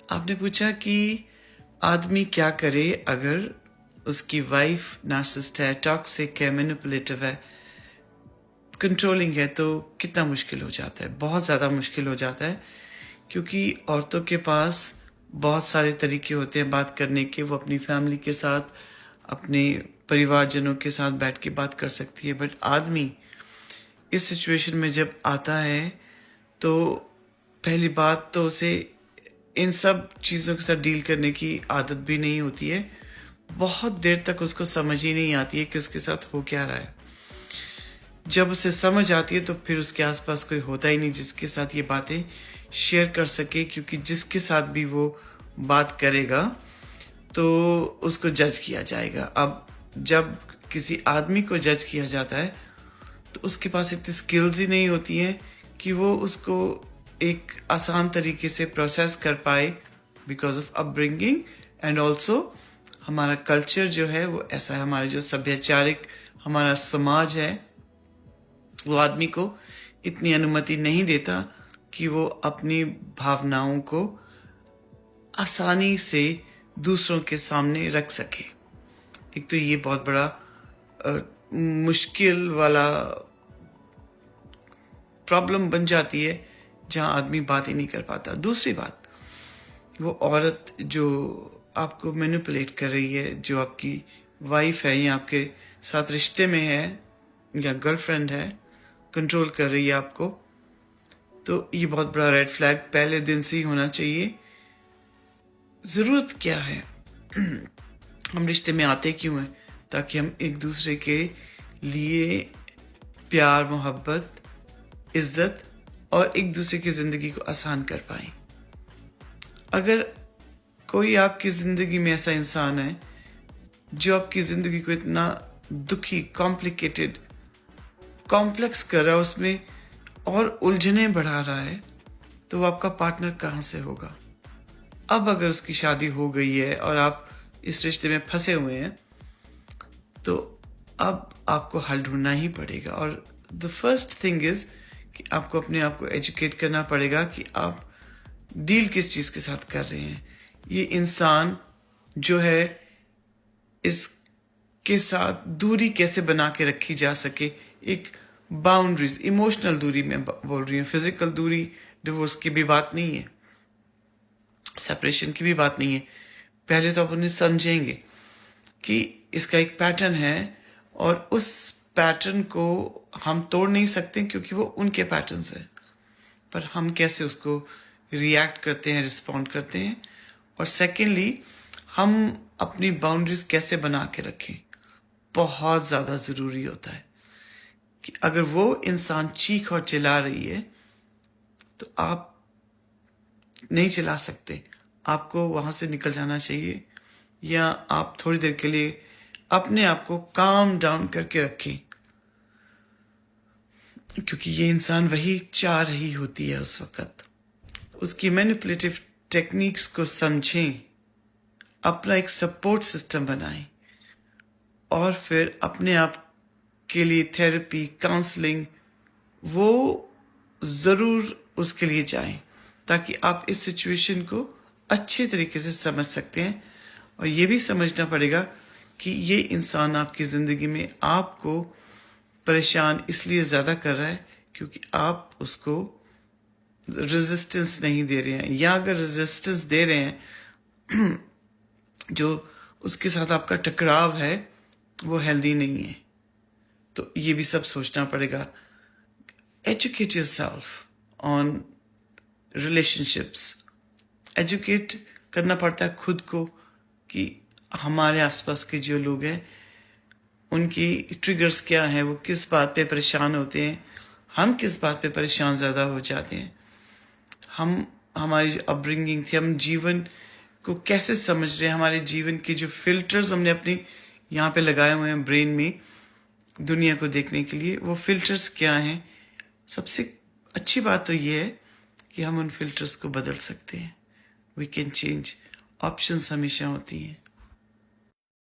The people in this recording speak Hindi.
आपने पूछा कि आदमी क्या करे अगर उसकी वाइफ नार्सिसिस्ट है, टॉक्सिक है, मैनिपुलेटिव है, कंट्रोलिंग है, तो कितना मुश्किल हो जाता है। बहुत ज़्यादा मुश्किल हो जाता है, क्योंकि औरतों के पास बहुत सारे तरीके होते हैं बात करने के। वो अपनी फैमिली के साथ, अपने परिवारजनों के साथ बैठ के बात कर सकती है, बट आदमी इस सिचुएशन में जब आता है तो पहली बात तो उसे इन सब चीज़ों के साथ डील करने की आदत भी नहीं होती है। बहुत देर तक उसको समझ ही नहीं आती है कि उसके साथ हो क्या रहा है। जब उसे समझ आती है तो फिर उसके आसपास कोई होता ही नहीं जिसके साथ ये बातें शेयर कर सके, क्योंकि जिसके साथ भी वो बात करेगा तो उसको जज किया जाएगा। अब जब किसी आदमी को जज किया जाता है तो उसके पास इतनी स्किल्स ही नहीं होती हैं कि वो उसको एक आसान तरीके से प्रोसेस कर पाए, because of upbringing and also हमारा कल्चर जो है वो ऐसा है। हमारा जो सभ्याचारिक हमारा समाज है वो आदमी को इतनी अनुमति नहीं देता कि वो अपनी भावनाओं को आसानी से दूसरों के सामने रख सके। एक तो ये बहुत बड़ा मुश्किल वाला प्रॉब्लम बन जाती है जहां आदमी बात ही नहीं कर पाता। दूसरी बात, वो औरत जो आपको मैनिपुलेट कर रही है, जो आपकी वाइफ है या आपके साथ रिश्ते में है या गर्लफ्रेंड है, कंट्रोल कर रही है आपको, तो ये बहुत बड़ा रेड फ्लैग पहले दिन से ही होना चाहिए। ज़रूरत क्या है हम रिश्ते में आते क्यों हैं? ताकि हम एक दूसरे के लिए प्यार, मोहब्बत, इज्जत और एक दूसरे की ज़िंदगी को आसान कर पाएं। अगर कोई आपकी ज़िंदगी में ऐसा इंसान है जो आपकी ज़िंदगी को इतना दुखी, कॉम्प्लिकेटेड, कॉम्प्लेक्स कर रहा है, उसमें और उलझने बढ़ा रहा है, तो वो आपका पार्टनर कहाँ से होगा? अब अगर उसकी शादी हो गई है और आप इस रिश्ते में फंसे हुए हैं, तो अब आपको हल ढूंढना ही पड़ेगा। और द फर्स्ट थिंग इज कि आपको अपने आप को एजुकेट करना पड़ेगा कि आप डील किस चीज़ के साथ कर रहे हैं। ये इंसान जो है, इसके साथ दूरी कैसे बना के रखी जा सके। एक बाउंड्रीज, इमोशनल दूरी में बोल रही हूँ, फिजिकल दूरी डिवोर्स की भी बात नहीं है, सेपरेशन की भी बात नहीं है। पहले तो आप उन्हें समझेंगे कि इसका एक पैटर्न है और उस पैटर्न को हम तोड़ नहीं सकते क्योंकि वो उनके पैटर्न्स है, पर हम कैसे उसको रिएक्ट करते हैं, रिस्पॉन्ड करते हैं। और सेकेंडली, हम अपनी बाउंड्रीज कैसे बना के रखें, बहुत ज़्यादा ज़रूरी होता है। कि अगर वो इंसान चीख और चिल्ला रही है तो आप नहीं चिल्ला सकते, आपको वहाँ से निकल जाना चाहिए, या आप थोड़ी देर के लिए अपने आप को काम डाउन करके रखें, क्योंकि ये इंसान वही चाह रही होती है उस वक्त। उसकी मैनिपुलेटिव टेक्निक्स को समझें, अपना एक सपोर्ट सिस्टम बनाएं और फिर अपने आप के लिए थेरेपी, काउंसलिंग, वो ज़रूर उसके लिए जाएं, ताकि आप इस सिचुएशन को अच्छे तरीके से समझ सकते हैं। और ये भी समझना पड़ेगा कि ये इंसान आपकी ज़िंदगी में आपको परेशान इसलिए ज़्यादा कर रहा है क्योंकि आप उसको रेजिस्टेंस नहीं दे रहे हैं, या अगर रेजिस्टेंस दे रहे हैं जो उसके साथ आपका टकराव है वो हेल्दी नहीं है। तो ये भी सब सोचना पड़ेगा। Educate yourself on relationships. Educate करना पड़ता है खुद को कि हमारे आसपास के जो लोग हैं उनकी ट्रिगर्स क्या हैं, वो किस बात पे परेशान होते हैं, हम किस बात पे परेशान ज़्यादा हो जाते हैं, हमारी जो अपब्रिंगिंग थी, हम जीवन को कैसे समझ रहे हैं, हमारे जीवन के जो फिल्टर्स हमने अपनी यहाँ पे लगाए हुए हैं ब्रेन में दुनिया को देखने के लिए, वो फिल्टर्स क्या हैं। सबसे अच्छी बात तो ये है कि हम उन फिल्टर्स को बदल सकते हैं। वी कैन चेंज, ऑप्शंस हमेशा होती हैं।